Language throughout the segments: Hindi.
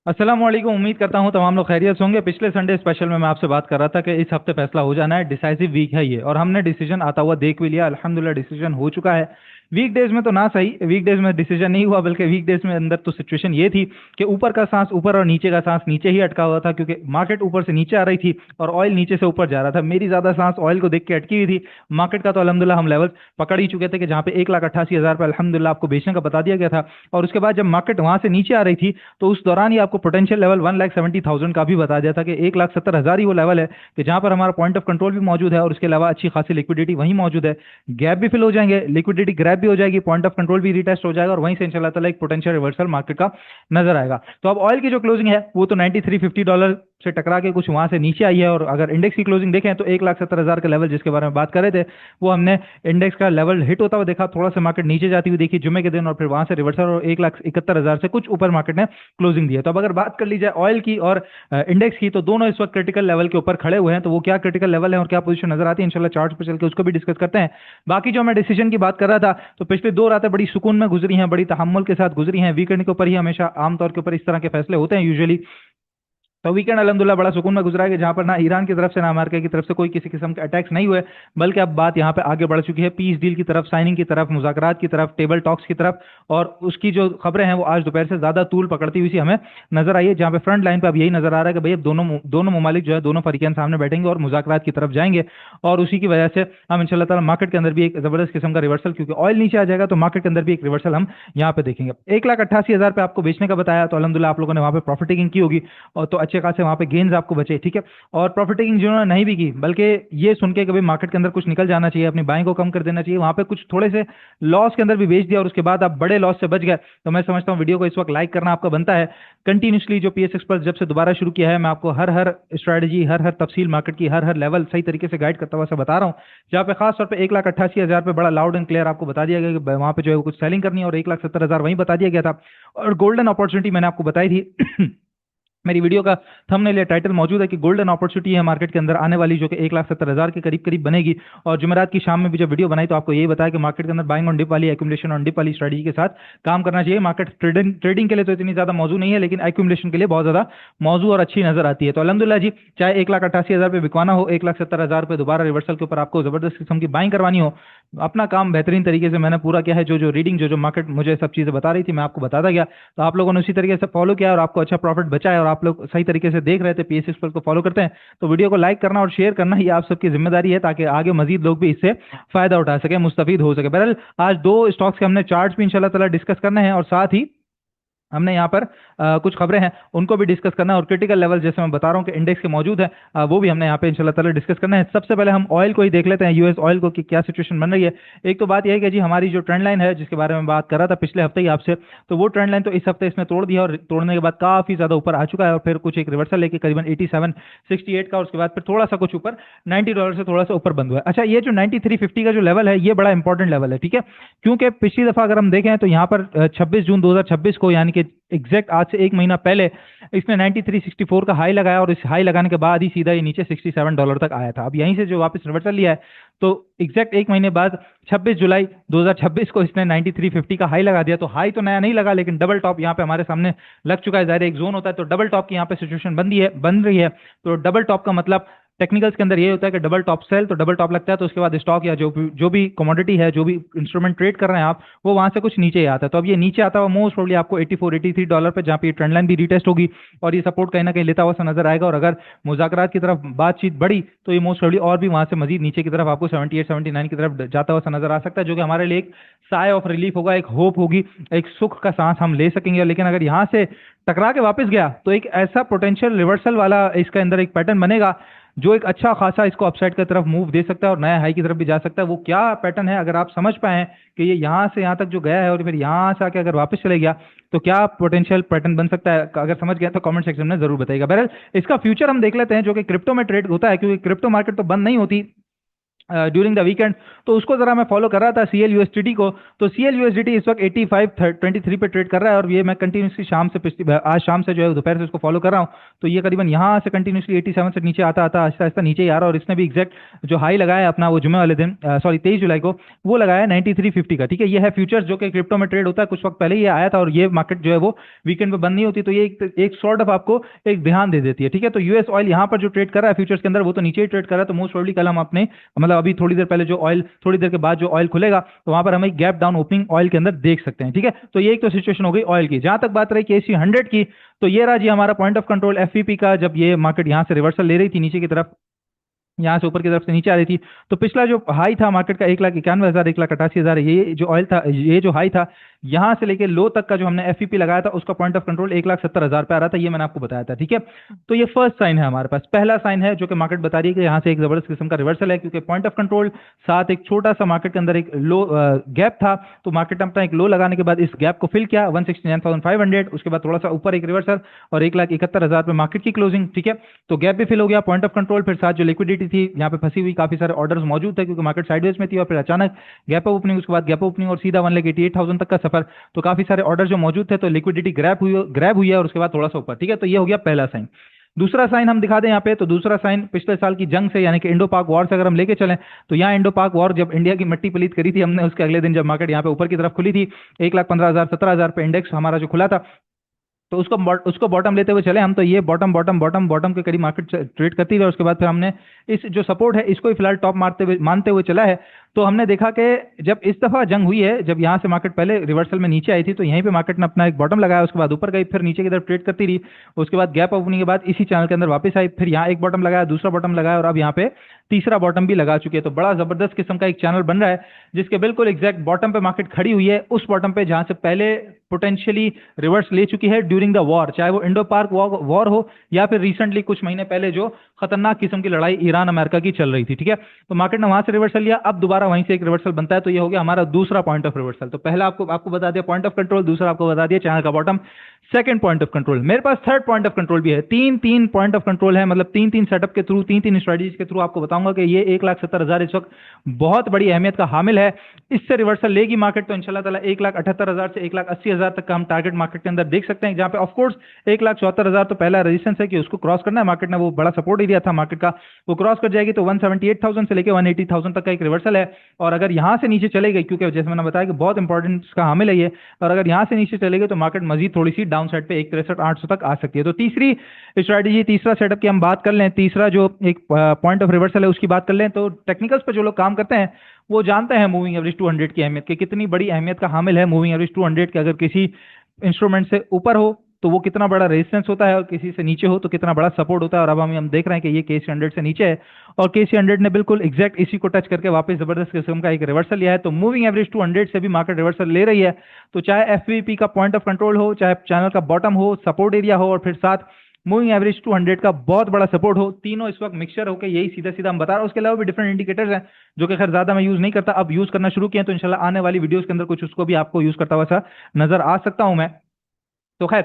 अस्सलाम वालेकुम। उम्मीद करता हूँ तमाम लोग खैरियत से होंगे। पिछले संडे स्पेशल में मैं आपसे बात कर रहा था कि इस हफ्ते फैसला हो जाना है, डिसाइसिव वीक है ये, और हमने डिसीजन आता हुआ देख भी लिया। अल्हम्दुलिल्लाह डिसीजन हो चुका है। वीकडेज में तो ना सही, वीकडेज में डिसीजन नहीं हुआ, बल्कि वीकडेज में अंदर तो सिचुएशन ये थी कि ऊपर का सांस ऊपर और नीचे का सांस नीचे ही अटका हुआ था, क्योंकि मार्केट ऊपर से नीचे आ रही थी और ऑयल नीचे से ऊपर जा रहा था। मेरी ज्यादा सांस ऑयल को देख के अटकी हुई थी। मार्केट का तो अल्हम्दुलिल्लाह हम लेवल पकड़ ही चुके थे कि जहाँ पे 1,88,000 पे अल्हम्दुलिल्लाह आपको बेचने का बता दिया गया था। और उसके बाद जब मार्केट वहां से नीचे आ रही थी, तो उस दौरान ही आपको पोटेंशियल लेवल 1,70,000 का भी बता दिया था कि 1,70,000 ही वो लेवल है कि जहां पर हमारा पॉइंट ऑफ कंट्रोल भी मौजूद है, और उसके अलावा अच्छी खासी लिक्विडिटी वहीं मौजूद है। गैप भी फिल हो जाएंगे, लिक्विडिटी ग्रैप भी हो जाएगी, पॉइंट ऑफ कंट्रोल भी रिटेस्ट हो जाएगा, और वहीं से इंशाल्लाह ताला एक पोटेंशियल रिवर्सल मार्केट का नजर आएगा। तो अब ऑयल की जो क्लोजिंग है वो तो $93.50 से टकरा के कुछ वहां से नीचे आई है। और अगर इंडेक्स की क्लोजिंग देखें तो 1,70,000 का लेवल जिसके बारे में बात कर रहे थे, वो हमने इंडेक्स का लेवल हिट होता हुआ देखा। थोड़ा सा मार्केट नीचे जाती हुई देखी जुमे के दिन, और फिर वहां से रिवर्सल, और 1,71,000 से कुछ ऊपर मार्केट ने क्लोजिंग दी है। तो अब अगर बात कर ली जाए ऑयल की और इंडेक्स की, तो दोनों इस वक्त क्रिटिकल लेवल के ऊपर खड़े हुए हैं। तो वो क्या क्रिटिकल लेवल है और क्या पोजीशन नजर आती है, इंशाल्लाह चार्ट पर चल के उसको भी डिस्कस करते हैं। बाकी जो मैं डिसीजन की बात कर रहा था, तो पिछले 2 रातें बड़ी सुकून में गुजरी हैं, बड़ी तहम्मुल के साथ गुजरी हैं। वीकेंड के ऊपर ही हमेशा आमतौर के ऊपर इस तरह के फैसले होते हैं यूजुअली। तो वीकेंड अल्हम्दुलिल्लाह बड़ा सुकून में गुजरा है कि जहां पर ना ईरान की तरफ से ना अमेरिका की तरफ से कोई किसी किस्म के अटैक्स नहीं हुए, बल्कि अब बात यहां पे आगे बढ़ चुकी है पीस डील की तरफ, साइनिंग की तरफ, मुज़ाकरात की तरफ, टेबल टॉक्स की तरफ। और उसकी जो खबरें हैं वो आज दोपहर से ज्यादा तूल पकड़ती हुई सी हमें नजर आई है, जहां पे फ्रंट लाइन पे अब यही नजर आ रहा है कि भाई अब दोनों दोनों ममालिक जो है, दोनों फरीकैन सामने बैठेंगे और मुज़ाकरात की तरफ जाएंगे। और उसी की वजह से हम इंशाल्लाह ताला मार्केट के अंदर भी एक जबरदस्त किस्म का रिवर्सल, क्योंकि ऑयल नीचे आ जाएगा तो मार्केट के अंदर भी एक रिवर्सल हम यहाँ पे देखेंगे। 1,88,000 पे आपको बेचने का बताया, तो अल्हम्दुलिल्लाह आप लोगों ने वहां पे प्रॉफिट टेकिंग की होगी, और तो अच्छे खासे वहां पे गेन्स आपको बचे, ठीक है। और प्रॉफिट टेकिंग जिन्होंने नहीं भी की, बल्कि ये सुन के कभी मार्केट के अंदर कुछ निकल जाना चाहिए, अपनी बाइंग को कम कर देना चाहिए, वहां पे कुछ थोड़े से लॉस के अंदर भी बेच दिया और उसके बाद आप बड़े लॉस से बच गए, तो मैं समझता हूँ वीडियो को इस वक्त लाइक करना आपका बनता है। कंटिन्यूसली जो पीएस एक्सपर्ट जब से दोबारा शुरू किया है, मैं आपको हर हर स्ट्रेटजी, हर हर तफसील मार्केट की, हर हर लेवल सही तरीके से गाइड करता हुआ से बता रहा हूँ। जहाँ पे खास तौर पे 1,88,000 पे बड़ा लाउड एंड क्लियर आपको बता दिया गया कि वहां पे जो है वो कुछ सेलिंग करनी है, और 1,70,000 वहीं बता दिया गया था। और गोल्डन अपॉर्चुनिटी मैंने आपको बताई थी। मेरी वीडियो का थंबनेल या टाइटल मौजूद है कि गोल्डन अपॉर्चुनिटी है मार्केट के अंदर आने वाली, जो कि 1,70,000 के करीब करीब बनेगी। और जुमेरात की शाम में भी जब वीडियो बनाई तो आपको यही बताया कि मार्केट के अंदर बाइंग ऑन डिप वाली, एक्यूमुलेशन ऑन डिप वाली स्ट्रेटजी के साथ काम करना चाहिए। मार्केट ट्रेडिंग ट्रेडिंग के लिए तो इतनी ज्यादा मौजूद नहीं है, लेकिन एक्यूमुलेशन के लिए बहुत ज्यादा मौजूद और अच्छी नजर आती है। तो अल्हम्दुलिल्लाह जी, चाहे 1,88,000 पे बिकवाना हो, 1,70,000 पे दोबारा रिवर्सल के ऊपर आपको जबरदस्त किस्म की बाइंग करवानी हो, अपना काम बेहतरीन तरीके से मैंने पूरा किया है। जो जो रीडिंग, जो जो मार्केट मुझे सब चीजें बता रही थी, मैं आपको बताता गया, तो आप लोगों ने उसी तरीके से फॉलो किया और आपको अच्छा प्रॉफिट बचा है, और आप लोग सही तरीके से देख रहे थे, पीएस एक्सपर्ट को फॉलो करते हैं। तो वीडियो को लाइक करना और शेयर करना, ये आप सबकी जिम्मेदारी है, ताकि आगे मजीद लोग भी इससे फायदा उठा सके, मुस्तफीद हो सके। बहरहाल आज दो स्टॉक्स के हमने चार्ट्स भी इंशाल्लाह ताला डिस्कस करने हैं, और साथ ही हमने यहाँ पर कुछ खबरें हैं उनको भी डिस्कस करना है, और क्रिटिकल लेवल जैसे मैं बता रहा हूँ कि इंडेक्स के मौजूद है, वो भी हमने यहाँ पे इंशाल्लाह ताला डिस्कस करना है। सबसे पहले हम ऑयल को ही देख लेते हैं, यूएस ऑयल को कि क्या सिचुएशन बन रही है। एक तो बात यह है कि जी हमारी जो ट्रेंड लाइन है जिसके बारे में बात कर रहा था पिछले हफ्ते ही आपसे, तो वो ट्रेंड लाइन तो इस हफ्ते इसने तोड़ दिया, और तोड़ने के बाद काफी ज्यादा ऊपर आ चुका है, और फिर कुछ एक रिवर्सल लेके करीबन 8768 का, उसके बाद फिर थोड़ा सा कुछ ऊपर $90 से थोड़ा सा ऊपर बंद हुआ है। अच्छा, ये जो 9350 का जो लेवल है, ये बड़ा इंपॉर्टेंट लेवल है, ठीक है। क्योंकि पिछली दफा अगर हम देखें तो यहाँ पर 26 जून 2026 को, यानी कि एग्जैक्ट आज से एक महीना पहले, इसने 9364 का हाई लगाया, और इस हाई लगाने के बाद ही सीधा ये नीचे $67 तक आया था। अब यहीं से जो वापस रिवर्सल लिया है, तो एग्जैक्ट एक महीने बाद 26 जुलाई 2026 को इसने 9350 का हाई लगा दिया। तो हाई तो नया नहीं लगा, लेकिन डबल टॉप यहाँ पे हमारे सामने लग चुका है। जाहिर है एक जोन होता है, तो डबल टॉप की यहाँ पे सिचुएशन बन रही है। तो डबल टॉप का मतलब टेक्निकल्स के अंदर ये होता है कि डबल टॉप सेल, तो डबल टॉप लगता है, तो उसके बाद स्टॉक या जो भी कमोडिटी है, जो भी इंस्ट्रूमेंट ट्रेड कर रहे हैं आप, वो वहां से कुछ नीचे ही आता है। तो अब ये नीचे आता हुआ मोस्ट प्रोबब्ली आपको $84 $83 पे, जहाँ पे ट्रेंड लाइन भी रीटेस्ट होगी, और ये सपोर्ट कहीं ना कहीं लेता हुआ सा नजर आएगा। और अगर मुज़ाकरात की तरफ बातचीत बढ़ी, तो ये मोस्ट प्रोबब्ली और भी वहां से मजीद नीचे की तरफ आपको 78 79 की तरफ जाता हुआ सा नजर आ सकता है, जो कि हमारे लिए एक साय ऑफ रिलीफ होगा, एक होप होगी, एक सुख का सांस हम ले सकेंगे। लेकिन अगर यहाँ से टकरा के वापस गया, तो एक ऐसा पोटेंशियल रिवर्सल वाला इसके अंदर एक पैटर्न बनेगा, जो एक अच्छा खासा इसको अपसाइड की तरफ मूव दे सकता है, और नया हाई की तरफ भी जा सकता है। वो क्या पैटर्न है, अगर आप समझ पाए कि ये यहां से यहां तक जो गया है और फिर यहां से आके अगर वापस चले गया, तो क्या पोटेंशियल पैटर्न बन सकता है, अगर समझ गया तो कमेंट सेक्शन में जरूर बताइएगा। बहरहाल इसका फ्यूचर हम देख लेते हैं, जो कि क्रिप्टो में ट्रेड होता है, क्योंकि क्रिप्टो मार्केट तो बंद नहीं होती, ड्यूरिंग द वीकेंड, तो उसको जरा मैं फॉलो कर रहा था सीएल यूएसडीटी को। तो सीएल यूएसडीटी इस वक्त 85.23 पे ट्रेड कर रहा है, और ये मैं कंटिन्यूसली शाम से पिछली आज शाम से जो है दोपहर से उसको फॉलो कर रहा हूँ। तो ये करीबन यहाँ से कंटिन्यूसली 87 से नीचे आता आता आहिस्ता आहिस्ता नीचे ही आ रहा है, और इसने भी एग्जैक्ट जो हाई लगाया है अपना वो जुमे वाले दिन, सॉरी 23 जुलाई को, वो लगाया 9350 का। ठीक है, ये है फ्यूचर्स जो कि क्रिप्टो में ट्रेड होता है। कुछ वक्त पहले ये आया था, और ये मार्केट जो है वो वीकेंड पे बंद नहीं होती, तो ये एक सॉर्ट ऑफ आपको एक ध्यान दे देती है। ठीक है, तो यूएस ऑयल यहाँ पर जो ट्रेड कर रहा है फ्यूचर्स के अंदर, वो तो नीचे ही ट्रेड कर रहा है। तो मोस्ट प्रोबेबली कल हम अपने मतलब अभी थोड़ी देर पहले जो ऑयल, थोड़ी देर के बाद जो ऑयल खुलेगा, तो वहां पर हम एक गैप डाउन ओपनिंग ऑयल के अंदर देख सकते हैं। ठीक है, तो ये एक तो सिचुएशन हो गई ऑयल की। जहां तक बात रही केसी 100 की, तो ये रहा जी हमारा पॉइंट ऑफ कंट्रोल एफवीपी का। जब ये मार्केट यहां से रिवर्सल ले रही थी नीचे की तरफ, यहाँ से ऊपर की तरफ से नीचे आ रही थी, तो पिछला जो हाई था मार्केट का 1,91,000 1,88,000, ये जो ऑयल था, ये जो हाई था यहां से लेके लो तक का जो हमने एफईपी लगाया था, उसका पॉइंट ऑफ कंट्रोल 1,70,000 पे आ रहा था, ये मैंने आपको बताया था। ठीक है, तो ये फर्स्ट साइन है हमारे पास, पहला साइन है जो कि मार्केट बता रही है कि यहाँ से एक जबरदस्त किस्म का रिवर्सल है, क्योंकि पॉइंट ऑफ कंट्रोल साथ एक छोटा सा मार्केट के अंदर एक लो गैप था, तो मार्केट ने अपना एक लो लगाने के बाद इस गैप को फिल किया 169,500, उसके बाद थोड़ा सा ऊपर एक रिवर्सल और 1,71,000 पे मार्केट की क्लोजिंग। ठीक है, तो गैप भी फिल हो गया, पॉइंट ऑफ कंट्रोल, फिर साथ जो लिक्विडिटी थी यहाँ पे फंसी हुई, काफी सारे ऑर्डर्स मौजूद थे क्योंकि मार्केट साइडवेज में थी, और फिर अचानक गैप अप ओपनिंग, उसके बाद गैप ओपनिंग और सीधा 1,88,000 तक का सफर, तो काफी सारे ऑर्डर जो मौजूद थे, तो लिक्विडिटी ग्रैब हुई है, और उसके बाद थोड़ा सा ऊपर। ठीक है, तो ये हो गया पहला साइन। दूसरा साइन हम दिखा दें यहाँ पे, तो दूसरा साइन पिछले साल की जंग से, यानी कि इंडो पाक वॉर से अगर हम लेके चलें, तो यहाँ इंडो पाक वॉर जब इंडिया की मिट्टी पलीत करी थी हमने, उसके अगले दिन जब मार्केट यहाँ पे ऊपर की तरफ खुली थी 1,15,000 17,000 पे इंडेक्स हमारा जो खुला था, तो उसको बॉटम लेते हुए चले हम, तो ये बॉटम बॉटम बॉटम बॉटम के करीब मार्केट ट्रेड करती है। उसके बाद फिर हमने इस जो सपोर्ट है इसको ही फिलहाल टॉप मानते हुए चला है। तो हमने देखा कि जब इस दफा जंग हुई है, जब यहाँ से मार्केट पहले रिवर्सल में नीचे आई थी, तो यहीं पे मार्केट ने अपना एक बॉटम लगाया, उसके बाद ऊपर गई, फिर नीचे की तरफ ट्रेड करती रही, उसके बाद गैप ओपनिंग के बाद इसी चैनल के अंदर वापस आई, फिर यहाँ एक बॉटम लगाया, दूसरा बॉटम लगाया, और अब यहाँ पे तीसरा बॉटम भी लगा चुके हैं। तो बड़ा जबरदस्त किस्म का एक चैनल बन रहा है, जिसके बिल्कुल एग्जैक्ट बॉटम पे मार्केट खड़ी हुई है, उस बॉटम पे जहां से पहले पोटेंशियली रिवर्स ले चुकी है ड्यूरिंग द वॉर, चाहे वो इंडो पाक वॉर हो या फिर रिसेंटली कुछ महीने पहले जो खतरनाक किस्म की लड़ाई ईरान अमेरिका की चल रही थी। ठीक है, तो मार्केट ने वहां से रिवर्सल लिया, अब दोबारा वहीं से एक रिवर्सल बनता है, तो ये हो गया हमारा दूसरा पॉइंट ऑफ रिवर्सल। तो पहला आपको बता दिया पॉइंट ऑफ कंट्रोल, दूसरा आपको बता दिया चैनल का bottom, second point of control. मेरे पास थर्ड पॉइंट ऑफ कंट्रोल भी है, तीन पॉइंट ऑफ कंट्रोल है, मतलब तीन सेटअप के थ्रू, तीन स्ट्रेटजीज के थ्रू आपको बताऊंगा कि ये 1,70,000 इस वक्त बहुत बड़ी अहमियत का हामिल है। इससे रिवर्सल लेगी मार्केट, तो इंशाल्लाह ताला 1,78,000 से 1,80,000 तक का हम टारगेट मार्केट के अंदर देख सकते हैं, जहां पे ऑफकोर्स 1,74,000 तो पहला रेजिस्टेंस है कि उसको क्रॉस करना है। मार्केट ने वो बड़ा सपोर्ट एरिया था मार्केट का, वो क्रॉस कर जाएगी तो 178,000 से लेकर 180,000 तक का एक रिवर्सल है। और अगर यहां से नीचे चले गई, क्योंकि जैसे मैंने बताया कि बहुत इंपॉर्टेंट का हामिल है ये, और अगर यहां से नीचे चले गए तो मार्केट मजीद थोड़ी सी डाउन साइड पे 1,63,800 तक आ सकती है। तो तीसरी स्ट्रैटेजी, तीसरा सेटअप की हम बात कर लें, तीसरा जो एक पॉइंट ऑफ रिवर्सल है उसकी बात कर लें, तो टेक्निकल्स पे जो लोग काम करते हैं वो जानते हैं मूविंग एवरेज 200 की अहमियत, की कितनी बड़ी अहमियत का हामिल है मूविंग एवरेज 200 के। अगर किसी इंस्ट्रूमेंट से ऊपर हो तो वो कितना बड़ा रेजिस्टेंस होता है, और किसी से नीचे हो तो कितना बड़ा सपोर्ट होता है। और अब हम देख रहे हैं कि ये केसी 100 से नीचे है, और केसी 100 ने बिल्कुल एग्जैक्ट इसी को टच करके वापस जबरदस्त किस्म का एक रिवर्सल लिया है। तो मूविंग एवरेज 200 से भी मार्केट रिवर्सल ले रही है, तो चाहे एफवीपी का पॉइंट ऑफ कंट्रोल हो, चाहे चैनल का बॉटम हो, सपोर्ट एरिया हो, और फिर साथ मूविंग एवरेज 200 का बहुत बड़ा सपोर्ट हो, तीनों इस वक्त मिक्सचर होकर यही सीधा सीधा हम बता रहे हैं। उसके अलावा भी डिफरेंट इंडिकेटर्स हैं जो कि खैर ज्यादा मैं यूज नहीं करता, अब यूज करना शुरू किया, तो इंशाल्लाह आने वाली वीडियोस के अंदर कुछ उसको भी आपको यूज करता हुआ सा नजर आ सकता हूं मैं। तो खैर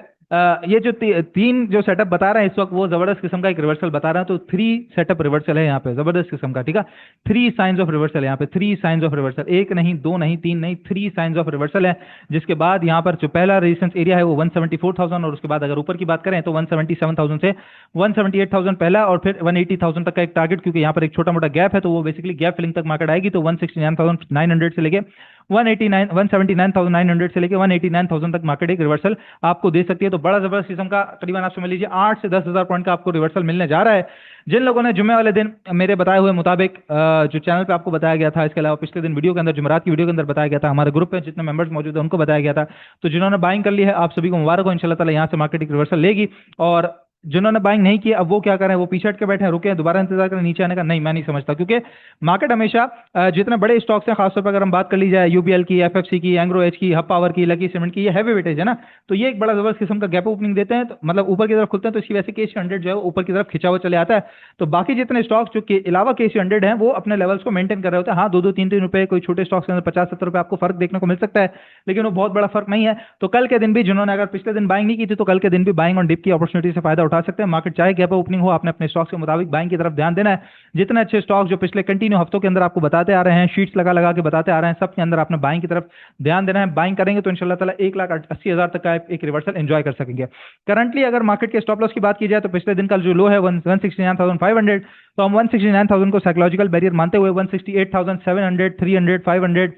ये जो तीन जो सेटअप बता रहे हैं इस वक्त, वो जबरदस्त किस्म का एक रिवर्सल बता रहे हैं। तो 3 सेटअप रिवर्सल है यहाँ पे जबरदस्त किस्म का। ठीक है, 3 साइंस ऑफ रिवर्सल है यहाँ पे, 3 साइंस ऑफ रिवर्सल, एक नहीं, दो नहीं, तीन नहीं, 3 साइंस ऑफ रिवर्सल है। जिसके बाद यहाँ पर जो पहला रेजिस्टेंस एरिया है वो 174,000, और उसके बाद अगर ऊपर की बात करें तो 177,000 से 178,000 पहला, और फिर 180,000 तक का एक टारगेट, क्योंकि यहाँ पर एक छोटा मोटा गैप है, तो वो बेसिकली गैप फिलिंग तक मार्केट आएगी। तो 169,900 से लेके 179,900 से लेके 189,000 तक मार्केट एक रिवर्सल आपको दे सकती है। तो बड़ा जबरदस्त किस्म का करीबन आप समझ लीजिए 8 से 10,000 पॉइंट का आपको रिवर्सल मिलने जा रहा है। जिन लोगों ने जुम्मे वाले दिन मेरे बताए हुए मुताबिक जो चैनल पे आपको बताया गया था, इसके अलावा पिछले दिन वीडियो के अंदर, जुमेरात की वीडियो के अंदर बताया गया था, हमारे ग्रुप में जितने मेंबर्स मौजूद हैं उनको बताया गया था, तो जिन्होंने बाइंग कर ली है आप सभी को मुबारक हो, इंशाल्लाह ताला यहाँ से मार्केट एक रिवर्सल लेगी। और जिन्होंने बाइंग नहीं की अब वो क्या करें, वो पीछे हट के बैठे हैं, रुके हैं, दोबारा इंतजार करें नीचे आने का? नहीं, मैं नहीं समझता, क्योंकि मार्केट हमेशा जितने बड़े स्टॉक्स हैं, खासतौर पर अगर हम बात कर ली जाए यूबीएल की, एफएफसी की, एंग्रो एच की, हब पावर की, लकी सीमेंट की, ये हैवी वेटेज है ना, तो ये एक बड़ा जबरदस्त किस्म का गैप ओपनिंग देते हैं, तो मतलब ऊपर की तरफ खुलते हैं, तो इसकी वजह से केसी 100 जो है ऊपर की तरफ खिंचा हुआ चले आता है। तो बाकी जितने स्टॉक्स जो के अलावा केसी 100 है वो अपने लेवल्स को मेंटेन कर रहे होते हैं। हाँ, 2-2, 3-3 रुपए कोई छोटे स्टॉक्स के अंदर 50-70 रुपए आपको फर्क देखने को मिल सकता है, लेकिन वो बहुत बड़ा फर्क नहीं है। तो कल के दिन भी जिन्होंने अगर पिछले दिन बाइंग नहीं की थी, तो कल के दिन भी बाइंग ऑन डिप की अपॉर्चुनिटी से फायदा उठा सकते हैं। मार्केट चाहे गैप ओपनिंग हो, आपने अपने स्टॉक्स के मुताबिक बाइंग की तरफ ध्यान देना है। जितने अच्छे स्टॉक जो पिछले कंटिन्यू हफ्तों के अंदर आपको बताते आ रहे हैं, शीट्स लगा लगा के बताते आ रहे हैं, सबके अंदर आपने बाइंग की तरफ ध्यान देना है। बाइंग करेंगे तो इंशाल्लाह ताला 1,80,000 तक का एक रिवर्सल एंजॉय कर सकेंगे। करंटली अगर मार्केट के स्टॉप लॉस की बात की जाए तो पिछले दिन का जो लो है 169,500, तो हम 169,000 को साइकोलॉजिकल बैरियर मानते हुए 168,700, 300, 500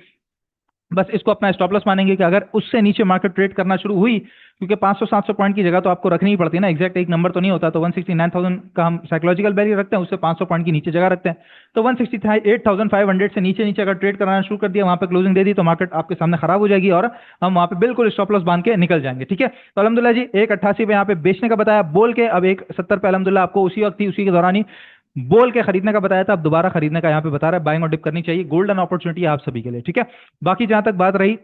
बस इसको अपना स्टॉप लॉस मानेंगे कि अगर उससे नीचे मार्केट ट्रेड करना शुरू हुई, क्योंकि 500-700 पॉइंट की जगह तो आपको रखनी ही पड़ती है ना, एग्जैक्ट एक नंबर तो नहीं होता, तो 169,000 का हम साइकोलॉजिकल बैरियर रखते हैं, उससे 500 पॉइंट की नीचे जगह रखते हैं। तो 168,500 से नीचे नीचे अगर ट्रेड कराना शुरू कर दिया, वहां पे क्लोजिंग दे दी, तो मार्केट आपके सामने खराब हो जाएगी और हम वहां पे बिल्कुल स्टॉप लॉस बांध के निकल जाएंगे। ठीक है, तो अलहमदुल्ला जी 1,88 पे यहाँ पे बेचने का बताया बोल के, अब 1,70 पे अलहमदुल्ला आपको उसी वक्त ही उसी के दौरान ही बोल के खरीदने का बताया था, अब दोबारा खरीदने का यहाँ पे बता रहा है। बाइंग और डिप करनी चाहिए, गोल्डन अपॉर्चुनिटी है आप सभी के लिए। ठीक है, बाकी जहां तक बात रही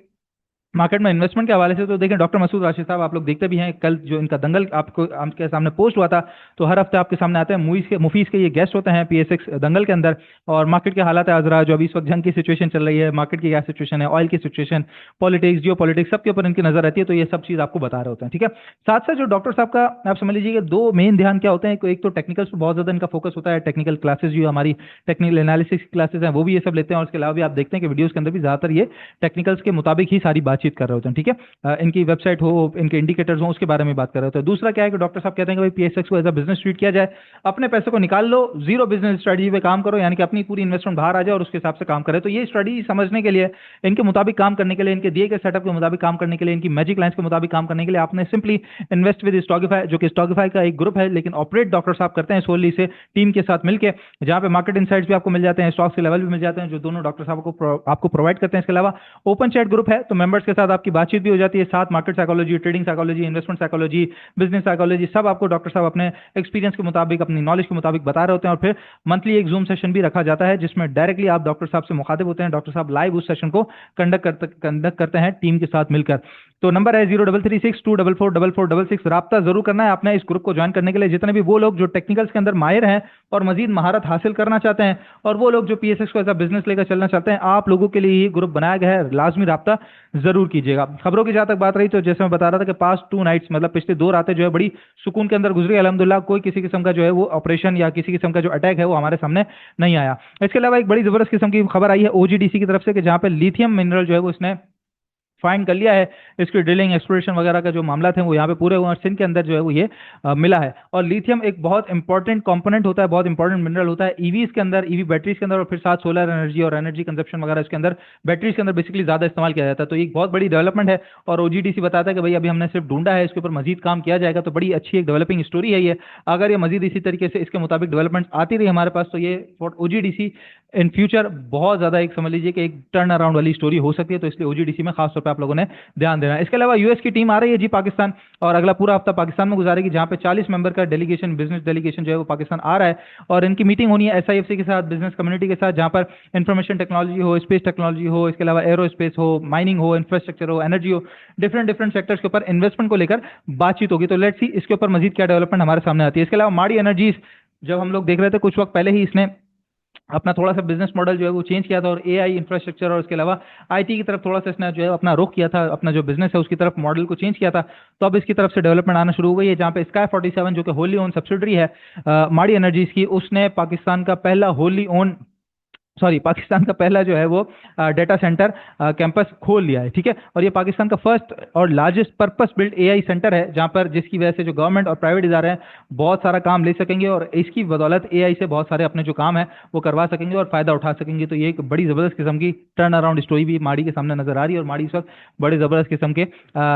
मार्केट में इन्वेस्टमेंट के हवाले से, तो देखें डॉक्टर मसूद राशिद साहब आप लोग देखते भी हैं, कल जो इनका दंगल आपको आपके सामने पोस्ट हुआ था, तो हर हफ्ते आपके सामने आते हैं मुफीस के ये गेस्ट होते हैं PSX दंगल के अंदर, और मार्केट के हालात है आजरा जो अभी इस वक्त जंग की सिचुएशन चल रही है, मार्केट की क्या सिचुएशन है, ऑयल की सिचुएशन, पॉलिटिक्स, जियो पॉलिटिक्स, सबके ऊपर इनकी नजर रहती है, तो ये सब चीज आपको बता रहे होते हैं। ठीक है, साथ साथ जो डॉक्टर साहब का आप समझ लीजिए कि दो मेन ध्यान क्या होते हैं, एक तो टेक्निकल्स पर बहुत ज्यादा इनका फोकस होता है, टेक्निकल क्लासेस जो हमारी टेक्निकल एनालिसिस की क्लासेस हैं वो भी ये सब लेते हैं, और उसके अलावा भी आप देखते हैं कि वीडियोस के अंदर भी ज्यादातर ये टेक्निकल्स के मुताबिक ही सारी बातचीत कर रहे होते हैं। ठीक है, इनकी वेबसाइट हो, इनके इंडिकेटर्स हो, उसके बारे में बात कर रहे होते हैं। दूसरा क्या है कि डॉक्टर साहब कहते हैं कि भाई PSX को एज अ बिजनेस ट्रीट किया जाए, अपने पैसे को निकाल लो, जीरो बिजनेस स्ट्रेटजी पे काम करो, यानी कि अपनी पूरी इन्वेस्टमेंट बाहर आ जाए और उसके हिसाब से काम करे। तो ये स्ट्रेटजी समझने के लिए, इनके मुताबिक काम करने के लिए, इनके दिए गए सेटअप के मुताबिक काम करने के लिए, इनकी मैजिक लाइन्स के मुताबिक काम करने के लिए आपने सिंपली इन्वेस्ट विद स्टॉकिफाई, जो कि स्टॉकिफाई का एक ग्रुप है, लेकिन ऑपरेट डॉक्टर साहब करते हैं सोली से टीम के साथ मिलकर, जहां पे मार्केट इनसाइट्स भी आपको मिल जाते हैं, स्टॉक्स के लेवल भी मिल जाते हैं, जो दोनों डॉक्टर साहब को आपको प्रोवाइड करते हैं। इसके अलावा ओपन चैट ग्रुप है, तो मेंबर्स के साथ आपकी बातचीत भी हो जाती है, साथ market psychology, trading psychology, investment psychology, business psychology, सब आपको डॉक्टर साहब अपने एक्सपीरियंस के मुताबिक, अपनी नॉलेज के मुताबिक बता रहे होते हैं। और फिर मंथली एक जूम सेशन भी रखा जाता है, जिसमें डायरेक्टली आप डॉक्टर साहब से मुखातिब होते हैं, डॉक्टर साहब लाइव उस सेशन को कंडक्ट करते हैं टीम के साथ मिलकर। तो नंबर है 0336244466, राब्ता जरूर करना है आपने इस ग्रुप को ज्वाइन करने के लिए। जितने भी वो लोग जो टेक्निकल्स के अंदर माहिर हैं और मजीद महारत हासिल करना चाहते हैं, और वो लोग जो PSX को ऐसा बिजनेस लेकर चलना चाहते हैं, आप लोगों के लिए ये ग्रुप बनाया गया है, लाजमी राब्ता जरूर कीजिएगा। खबरों की जहां तक बात रही, तो जैसे मैं बता रहा था कि पास्ट 2 नाइट्स, मतलब पिछले 2 रातें जो है बड़ी सुकून के अंदर गुजरी अल्हम्दुलिल्लाह, कोई किसी किस्म का जो है वो ऑपरेशन या किसी किस्म का जो अटैक है वो हमारे सामने नहीं आया। इसके अलावा एक बड़ी जबरदस्त किस्म की खबर आई है OGDC की तरफ से, कि जहां पे लिथियम मिनरल जो है वो इसने फाइंड कर लिया है। इसकी ड्रिलिंग एक्सप्लोरेशन वगैरह का जो मामला थे वो यहाँ पे पूरे हुए, और सिंध के अंदर जो है वो ये मिला है। और लिथियम एक बहुत इंपॉर्टेंट कंपोनेंट होता है, बहुत इंपॉर्टेंट मिनरल होता है ईवीज के अंदर, ईवी बैटरीज के अंदर, और फिर साथ सोलर एनर्जी और एनर्जी कंजप्शन वगैरह इसके अंदर, बैटरीज के अंदर बेसिकली ज्यादा इस्तेमाल किया जाता है। तो ये एक बहुत बड़ी डेवलपमेंट है, और OGDC बताता है कि भाई अभी हमने सिर्फ ढूंढा है, इसके ऊपर मजीद काम किया जाएगा। तो बड़ी अच्छी एक डेवलपिंग स्टोरी है ये। अगर ये मजीद इसी तरीके से इसके मुताबिक डेवलपमेंट आती रही हमारे पास, तो ये OGDC इन फ्यूचर बहुत ज्यादा एक समझ लीजिए कि एक टर्न अराउंड वाली स्टोरी हो सकती है। तो इसलिए OGDC में खासतौर पर आप लोगों ने ध्यान देना है। इसके अलावा US की टीम आ रही है जी पाकिस्तान, और अगला पूरा हफ्ता पाकिस्तान में गुजारेगी, जहां पे 40 मेंबर का डेलीगेशन, बिजनेस डेलीगेशन जो है वो पाकिस्तान आ रहा है। और इनकी मीटिंग होनी है SIFC के साथ, बिजनेस कम्युनिटी के साथ, जहां पर इंफॉर्मेशन टेक्नोलॉजी हो, स्पेस टेक्नोलॉजी हो, इसके अलावा एरोस्पेस हो, माइनिंग हो, इंफ्रास्ट्रक्चर हो, एनर्जी हो, डिफरेंट डिफरेंट सेक्टर्स के ऊपर इन्वेस्टमेंट को लेकर बातचीत होगी। तो लेट्स सी इसके ऊपर मजीद क्या डेवलपमेंट हमारे सामने आती है। इसके अलावा माड़ी एनर्जीज, जब हम लोग देख रहे थे कुछ वक्त पहले ही, इसने अपना थोड़ा सा बिजनेस मॉडल जो है वो चेंज किया था, और AI इंफ्रास्ट्रक्चर और इसके अलावा IT की तरफ थोड़ा सा इसने जो है अपना रुख किया था, अपना जो बिजनेस है उसकी तरफ मॉडल को चेंज किया था। तो अब इसकी तरफ से डेवलपमेंट आना शुरू हो गई है, जहां पे Sky 47 जो कि होली ओन सब्सिडरी है माड़ी एनर्जीज की, उसने पाकिस्तान का पहला होली ओन पाकिस्तान का पहला जो है वो डेटा सेंटर कैंपस खोल लिया है। ठीक है, और ये पाकिस्तान का फर्स्ट और largest purpose build AI centre है, जहां पर जिसकी वजह से जो गवर्नमेंट और प्राइवेट इदारे हैं बहुत सारा काम ले सकेंगे, और इसकी बदौलत AI से बहुत सारे अपने जो काम है वो करवा सकेंगे और फायदा उठा सकेंगे। तो ये एक बड़ी जबरदस्त किस्म की टर्न अराउंड स्टोरी भी माड़ी के सामने नजर आ रही है, और माड़ी इस वक्त बड़े जबरदस्त किस्म के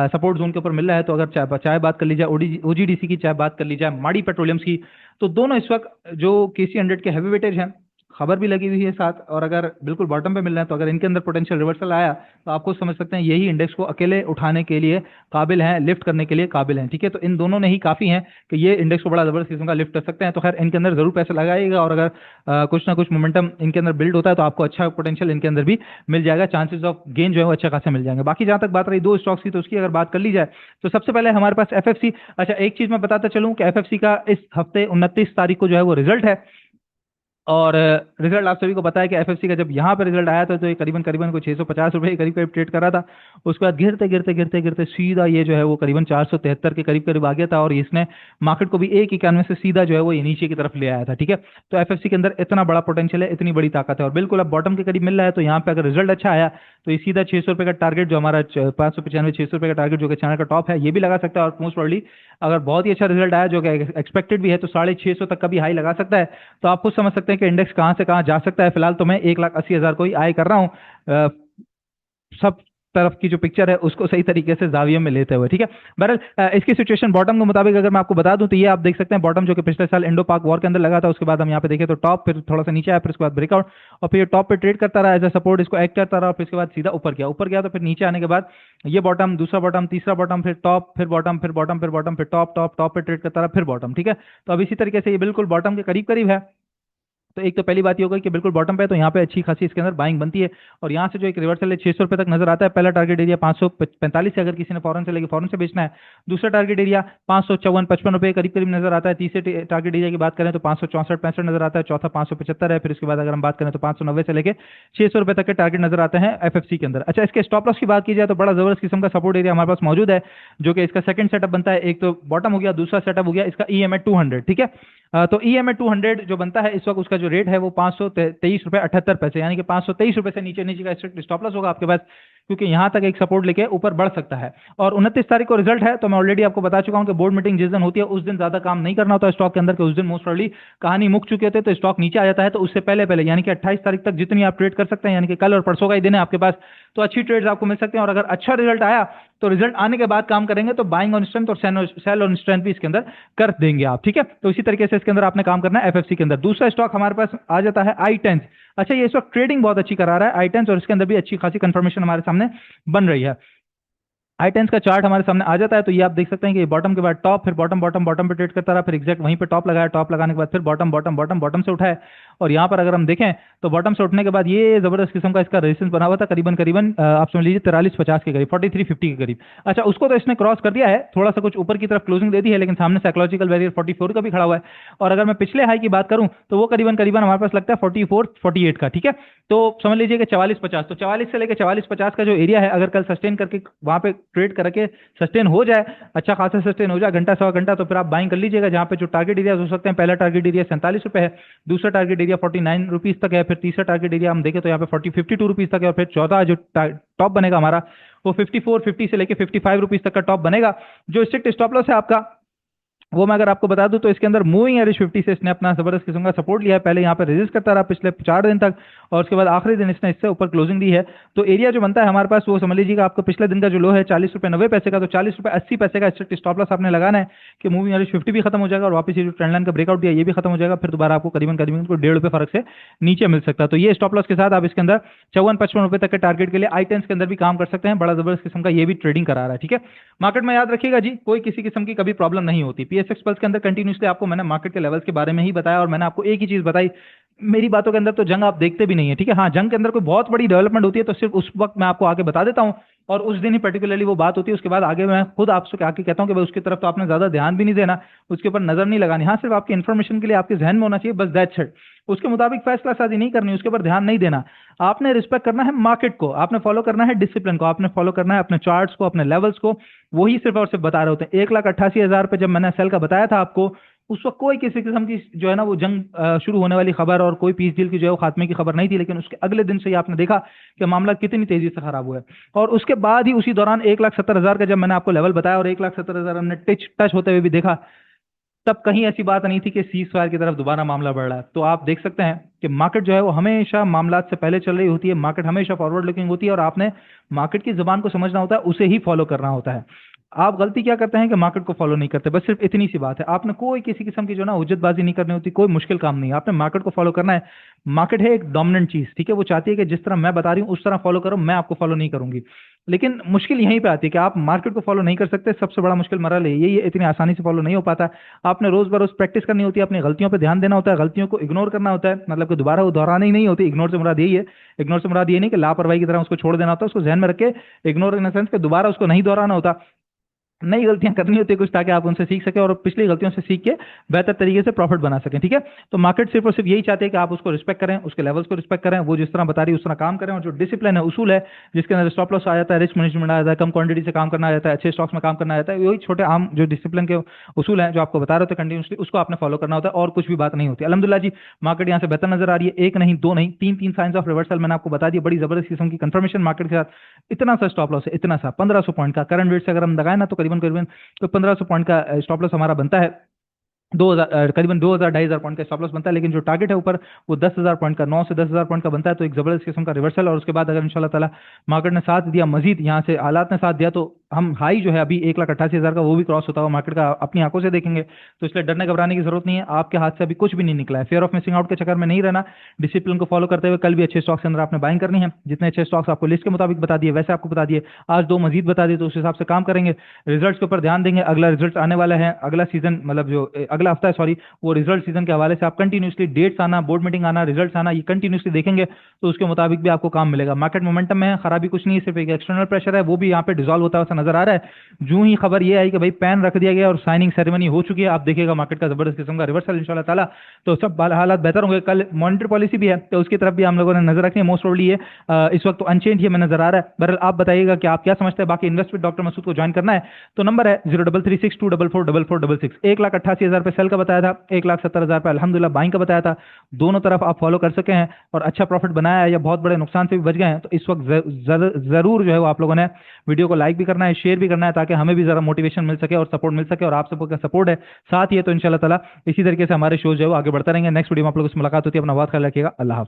सपोर्ट जोन के ऊपर मिल रहा है। तो अगर चाहे बात कर ली जाए OGDC की, चाहे बात कर ली जाए माड़ी पेट्रोलियम्स की, तो दोनों इस वक्त जो KC 100 के हैवी वेटेज हैं, खबर भी लगी हुई है साथ, और अगर बिल्कुल बॉटम पे मिल रहा है, तो अगर इनके अंदर पोटेंशियल रिवर्सल आया, तो आपको समझ सकते हैं यही इंडेक्स को अकेले उठाने के लिए काबिल हैं, लिफ्ट करने के लिए काबिल हैं। ठीक है, तो इन दोनों ने ही काफी हैं कि ये इंडेक्स को बड़ा जबरदस्त किस्म का लिफ्ट कर सकते हैं। तो खैर इनके अंदर जरूर पैसा लगाइएगा, और अगर कुछ ना कुछ मोमेंटम इनके अंदर बिल्ड होता है, तो आपको अच्छा पोटेंशियल इनके अंदर भी मिल जाएगा, चांसेस ऑफ गेन जो है वो अच्छा खासा मिल जाएंगे। बाकी जहां तक बात रही 2 स्टॉक्स की, तो उसकी अगर बात कर ली जाए, तो सबसे पहले हमारे पास FFC। अच्छा, एक चीज मैं बताता चलूं कि FFC का इस हफ्ते 29 तारीख को जो है वो रिजल्ट है, और रिजल्ट आप सभी को पता है कि एफएफसी का जब यहाँ पे रिजल्ट आया था तो ये करीबन करीबन कोई 650 रुपये के करीब करीब ट्रेड कर रहा था। उसके बाद गिरते गिरते गिरते गिरते सीधा ये जो है वो करीबन 473 के करीब करीब आ गया था, और इसने मार्केट को भी 191 से सीधा जो है वो ये नीचे की तरफ ले आया था। ठीक है, तो एफएफसी के अंदर इतना बड़ा पोटेंशियल है, इतनी बड़ी ताकत है, और बिल्कुल अब बॉटम के करीब मिल रहा है। तो यहाँ पे अगर रिजल्ट अच्छा आया तो ये सीधा 600 रुपये का टारगेट जो हमारा 595 600 रुपये का टारगेट जो कि चैनल का टॉप है ये भी लगा सकता है, और मोस्ट प्रोबेबली अगर बहुत ही अच्छा रिजल्ट आया जो कि एक्सपेक्टेड भी है तो 650 तक का भी हाई लगा सकता है। तो आप खुद समझ सकते हैं कि इंडेक्स कहां से कहां जा सकता है। फिलहाल तो मैं 1,80,000 को ही आय कर रहा हूं, सब तरफ की जो पिक्चर है उसको सही तरीके से जाविये में लेते हुए। ठीक है, बहरहाल इसकी सिचुएशन बॉटम के मुताबिक अगर मैं आपको बता दूं तो ये आप देख सकते हैं बॉटम जो कि पिछले साल इंडो पाक वॉर के अंदर लगा था, उसके बाद हम यहाँ पे देखें तो टॉप, फिर थोड़ा सा नीचे आया, फिर उसके बाद ब्रेकआउट, और फिर टॉप पे ट्रेड करता रहा एज अ सपोर्ट, इसको एक्ट करता रहा, फिर उसके बाद सीधा ऊपर गया तो फिर नीचे आने के बाद ये बॉटम, दूसरा बॉटम, तीसरा बॉटम, फिर टॉप, फिर बॉटम, फिर बॉटम, फिर बॉटम, फिर टॉप, टॉप टॉप पे ट्रेड करता रहा, फिर बॉटम। ठीक है, तो अब इसी तरीके से ये बिल्कुल बॉटम के करीब करीब है। तो एक तो पहली बात ये होगी कि बिल्कुल बॉटम पे है तो यहाँ पे अच्छी खासी इसके अंदर बाइंग बनती है, और यहाँ से जो एक रिवर्सल है 600 रुपये तक नजर आता है। पहला टारगेट एरिया 545 से, अगर किसी ने फॉरन से लेके फॉरन से बेचना है। दूसरा टारगेट एरिया 554-55 रुपये करीब करीब नजर आता है। तीसरे टारगेट एरिया की बात करें तो 564-65 नजर आता है। चौथा 575 है। फिर उसके बाद अगर हम बात करें तो 590 से लेकर 600 रुपये तक के टारगेट नजर आते हैं एफएफसी के अंदर। अच्छा, इसके स्टॉप लॉस की बात की जाए तो बड़ा जबरदस्त किस्म का सपोर्ट एरिया हमारे पास मौजूद है, जो कि इसका सेकंड सेटअप बनता है। एक तो बॉटम हो गया, दूसरा सेटअप हो गया इसका ईएमए 200। ठीक है, तो ईएमए 200 जो बनता है इस वक्त उसका जो रेट है वो 523 रुपये 78 पैसे, यानी कि 523 रुपये से नीचे नीचे का स्टॉप लॉस होगा आपके पास, क्योंकि यहां तक एक सपोर्ट लेके ऊपर बढ़ सकता है। और 29 तारीख को रिजल्ट है, तो मैं ऑलरेडी आपको बता चुका हूं कि बोर्ड मीटिंग जिस दिन होती है उस दिन ज्यादा काम नहीं करना होता स्टॉक के अंदर, कि उस दिन मोस्ट प्रोबेबली कहानी मुक चुके थे तो स्टॉक नीचे आ जाता है। तो उससे पहले पहले यानी कि 28 तारीख तक जितनी आप ट्रेड कर सकते हैं, यानी कि कल और परसों का ही दिन है आपके पास, तो अच्छी ट्रेड्स आपको मिल सकते हैं। और अगर अच्छा रिजल्ट आया तो रिजल्ट आने के बाद काम करेंगे तो बाइंग ऑन स्ट्रेंथ और सेल ऑन स्ट्रेंथ भी इसके अंदर कर देंगे आप। ठीक है, तो इसी तरीके से इसके अंदर आपने काम करना है एफएफसी के अंदर। दूसरा स्टॉक हमारे पास आ जाता है आई10। अच्छा, ये इस वक्त ट्रेडिंग बहुत अच्छी करा रहा है आई10, और इसके अंदर भी अच्छी खासी कंफर्मेशन हमारे सामने बन रही है। आई10 का चार्ट हमारे सामने आ जाता है, तो ये आप देख सकते हैं कि बॉटम के बाद टॉप, फिर बॉटम बॉटम बॉटम पे ट्रेड करता रहा, फिर एग्जैक्ट वहीं पे टॉप लगाया, टॉप लगाने के बाद फिर बॉटम बॉटम बॉटम बॉटम से उठाया, और यहाँ पर अगर हम देखें तो बॉटम से उठने के बाद ये जबरदस्त किस्म का इसका रेजिस्टेंस बना हुआ था, करीबन करीबन आप समझ लीजिए 4350 के करीब, 4350 के करीब। अच्छा, उसको तो इसने क्रॉस कर दिया है, थोड़ा सा कुछ ऊपर की तरफ क्लोजिंग दे दी है, लेकिन सामने साइकोलॉजिकल बैरियर 44 का भी खड़ा हुआ है। और अगर मैं पिछले हाई की बात करूं तो वो करीबन करीबन हमारे पास लगता है 44-48 का। ठीक है, तो समझ लीजिए कि 4450, तो 44 से लेकर 4450 का जो एरिया है, अगर कल सस्टेन करके वहां पे ट्रेड करके सस्टेन हो जाए, अच्छा खासा सस्टेन हो जाए घंटा सवा घंटा, तो फिर आप बाइंग कर लीजिएगा। जहां पे जो टारगेट एरिया हो सकते हैं, पहला टारगेट एरिया 47 रुपए है, दूसरा टारगेट एरिया 49 रुपीज तक है, फिर तीसरा टारगेट एरिया हम देखें तो यहाँ पे 52 रुपीज तक है, और फिर चौथा जो टॉप बनेगा हमारा वो 54-50 से लेकर 55 रुपीज तक का टॉप बनेगा। जो स्ट्रिक्ट स्टॉप लॉस है आपका वो मैं अगर आपको बता दूं तो इसके अंदर मूविंग एवरेज 50 से इसने अपना जबरदस्त किस्म का सपोर्ट लिया है। पहले यहाँ पे रेजिस्ट करता रहा पिछले 4 दिन तक, और उसके बाद आखिरी दिन इसने इससे ऊपर क्लोजिंग दी है। तो एरिया जो बनता है हमारे पास वो समझ लीजिएगा आपको पिछले दिन का जो लो है 40 रुपये 90 पैसे का, तो 40 रुपये 80 पैसे का स्ट्रिक्ट स्टॉप लॉस आपने लगाना है कि मूविंग एवरेज 50 भी खत्म हो जाएगा, और वापस ये जो ट्रेंड लाइन का ब्रेकआउट दिया ये भी खत्म हो जाएगा, फिर दोबारा आपको करीबन करीबन को 1.5 रुपये फर्क से नीचे मिल सकता है। तो ये स्टॉप लॉस के साथ आप इसके अंदर 54-55 रुपये तक के टारगेट के लिए आई10 के अंदर भी काम कर सकते हैं। बड़ा जबरदस्त किस्म का ये भी ट्रेडिंग करा रहा है। ठीक है, मार्केट में याद रखिएगा जी, कोई किसी किस्म की कभी प्रॉब्लम नहीं होती। पीएसएक्स पल्स के अंदर कंटिन्यूसली आपको मैंने मार्केट के लेवल्स के बारे में ही बताया, और मैंने आपको एक ही चीज बताई, मेरी बातों के अंदर तो जंग आप देखते भी नहीं है। ठीक है, हाँ, जंग के अंदर कोई बहुत बड़ी डेवलपमेंट होती है तो सिर्फ उस वक्त मैं आपको आके बता देता हूं, और उस दिन ही पर्टिकुलरली वो बात होती है। उसके बाद आगे मैं खुद आपसे आके कहता हूं कि भाई उसकी तरफ तो आपने ज्यादा ध्यान भी नहीं देना, उसके ऊपर नजर नहीं लगानी, हाँ सिर्फ आपकी इन्फॉर्मेशन के लिए आपके जहन में होना चाहिए, बस दैट्स इट। उसके मुताबिक फैसला साजी नहीं करनी, उसके ऊपर ध्यान नहीं देना। आपने रिस्पेक्ट करना है मार्केट को, आपने फॉलो करना है डिसिप्लिन को, आपने फॉलो करना है अपने चार्ट्स को, अपने लेवल्स को। वही सिर्फ और सिर्फ बता रहे होते हैं। 1,88,000 पे जब मैंने सेल का बताया था आपको, उस वक्त कोई किसी किस्म की जो है ना वो जंग शुरू होने वाली खबर और कोई पीस डील की जो है वो खात्मे की खबर नहीं थी, लेकिन उसके अगले दिन से ही आपने देखा कि मामला कितनी तेजी से खराब हुआ है। और उसके बाद ही उसी दौरान 1,70,000 का जब मैंने आपको लेवल बताया और 1,70,000 हमने टच होते हुए भी देखा, तब कहीं ऐसी बात नहीं थी कि सीज फायर की तरफ दोबारा मामला बढ़ रहा है। तो आप देख सकते हैं कि मार्केट जो है वो हमेशा मामलात से पहले चल रही होती है, मार्केट हमेशा फॉरवर्ड लुकिंग होती है, और आपने मार्केट की जुबान को समझना होता है, उसे ही फॉलो करना होता है। आप गलती क्या करते हैं कि मार्केट को फॉलो नहीं करते, बस सिर्फ इतनी सी बात है। आपने कोई किसी किस्म की जो ना हुज्जतबाजी नहीं करनी होती, कोई मुश्किल काम नहीं है, आपने मार्केट को फॉलो करना है। मार्केट है एक डोमिनेंट चीज, ठीक है, वो चाहती है कि जिस तरह मैं बता रही हूँ उस तरह फॉलो करो, मैं आपको फॉलो नहीं करूंगी। लेकिन मुश्किल यहीं पे आती है कि आप मार्केट को फॉलो नहीं कर सकते। सबसे बड़ा मुश्किल मरल है यही है, इतनी आसानी से फॉलो नहीं हो पाता। आपने रोज बरोज प्रैक्टिस करनी होती है, अपनी गलतियों पे ध्यान देना होता है, गलतियों को इग्नोर करना होता है, मतलब कि दोबारा वो दोहरानी ही नहीं होती। इग्नोर से मुराद यही है, इग्नोर से मुराद ये नहीं कि लापरवाही की तरह उसको छोड़ देना होता है, उसको ध्यान में रख के इग्नोर इन द सेंस कि दोबारा उसको नहीं दोहराना होता। नई गलतियां करनी होती है कुछ, ताकि आप उनसे सीख सके और पिछली गलतियों से सीख के बेहतर तरीके से प्रॉफिट बना सकें। ठीक है, तो मार्केट सिर्फ और सिर्फ यही चाहते हैं कि आप उसको रिस्पेक्ट करें, उसके लेवल्स को रिस्पेक्ट करें, वो जिस तरह बता रही है उस तरह काम करें, और जो डिसिप्लिन है, उसूल है, जिसके अंदर स्टॉप लॉस आ जाता है, रिस्क मैनेजमेंट आ जाता है, कम क्वांटिटी से काम करना आ जाता है, अच्छे स्टॉक्स में काम करना आ जाता है, वही छोटे आम जो डिसिप्लिन के उसूल हैं जो आपको बता रहे होते हैं कंटिन्यूसली, उसको आपने फॉलो करना होता है, और कुछ भी बात नहीं होती। अल्हम्दुलिल्लाह जी, मार्केट यहाँ से बेहतर नजर आ रही है, एक नहीं, दो नहीं, तीन तीन साइंस ऑफ रिवर्सल मैंने आपको बता दिया, बड़ी जबरदस्त किस्म की कंफर्मेशन मार्केट के साथ। इतना सा स्टॉप लॉस है, इतना सा 1500 पॉइंट का करंट रेट से अगर हम लगाए ना, तो करीबन करीबन तो 1500 पॉइंट का स्टॉप लॉस हमारा बनता है। 2000 करीबन 2000 2,500 पॉइंट का स्टॉप लॉस बनता है, लेकिन जो टारगेट है ऊपर वो 10,000 पॉइंट का, 9 से 10,000 पॉइंट का बनता है। तो एक जबरदस्त किस्म का रिवर्सल, और उसके बाद अगर इंशाल्लाह ताला मार्केट ने साथ दिया, मजीद यहाँ से हालात ने साथ दिया, तो हम हाई जो है अभी 1,88,000 का, वो भी क्रॉस होता हुआ मार्केट का अपनी आंखों से देखेंगे। तो इसलिए डरने घबराने की जरूरत नहीं है, आपके हाथ से अभी कुछ भी नहीं निकला है। फेयर ऑफ मिसिंग आउट के चक्कर में नहीं रहना, डिसिप्लिन को फॉलो करते हुए कल भी अच्छे स्टॉक्स के अंदर आपने बाइंग करनी है। जितने अच्छे स्टॉक्स आपको लिस्ट के मुताबिक बता दिए वैसे आपको बता दिए, आज दो मजीद बता दिए, तो उस हिसाब से काम करेंगे, रिजल्ट्स के ऊपर ध्यान देंगे। अगला रिजल्ट आने वाला है, अगला सीजन मतलब जो अगला हफ्ता है, सॉरी, वो रिजल्ट सीजन के हवाले से आप कंटिन्यूसली डेट्स आना, बोर्ड मीटिंग आना, रिजल्ट्स आना, ये कंटिन्यूसली देखेंगे, तो उसके मुताबिक भी आपको काम मिलेगा। मार्केट मोमेंटम में है, खराबी कुछ नहीं है, सिर्फ एक एक्सटर्नल प्रेशर है, वो भी यहाँ पे डिसॉल्व होता हुआ नजर आ रहा है। जो ही खबर ये आई कि भाई पैन रख दिया गया और साइनिंग सेरेमनी हो चुकी है, आप देखिएगा मार्केट का जबरदस्त किस्म का रिवर्सल इंशाल्लाह ताला। तो सब हालात बेहतर होंगे। कल मॉनिटरी पॉलिसी भी है, तो उसकी तरफ भी हम लोगों ने नजर रखनी है। मोस्ट प्रोबेबली ये इस वक्त तो अनचेंज ही हमें नजर आ रहा है। बहरहाल आप बताइएगा कि आप क्या समझते हैं। बाकी इन्वेस्ट विद डॉक्टर मसूद को ज्वाइन करना है तो नंबर है 0336244466। 1,88,000 पे सेल का बताया था, 1,70,000 पे अल्हम्दुलिल्लाह बाइंग का बताया था। दोनों तरफ आप फॉलो कर सके हैं और अच्छा प्रॉफिट बनाया है, या बहुत बड़े नुकसान से भी बच गए हैं, तो इस वक्त जरूर जो है वो आप लोगों ने वीडियो को लाइक भी करना है, शेयर भी करना है, ताकि हमें भी जरा मोटिवेशन मिल सके और सपोर्ट मिल सके। और आप सबका सपोर्ट है साथ ही है, तो इंशाल्लाह ताला इसी तरीके से हमारे शो जो है वो आगे बढ़ता रहेंगे। नेक्स्ट वीडियो में आप लोगों से मुलाकात होती है। अपना बहुत ख्याल रखिएगा। अल्लाह हाफिज़।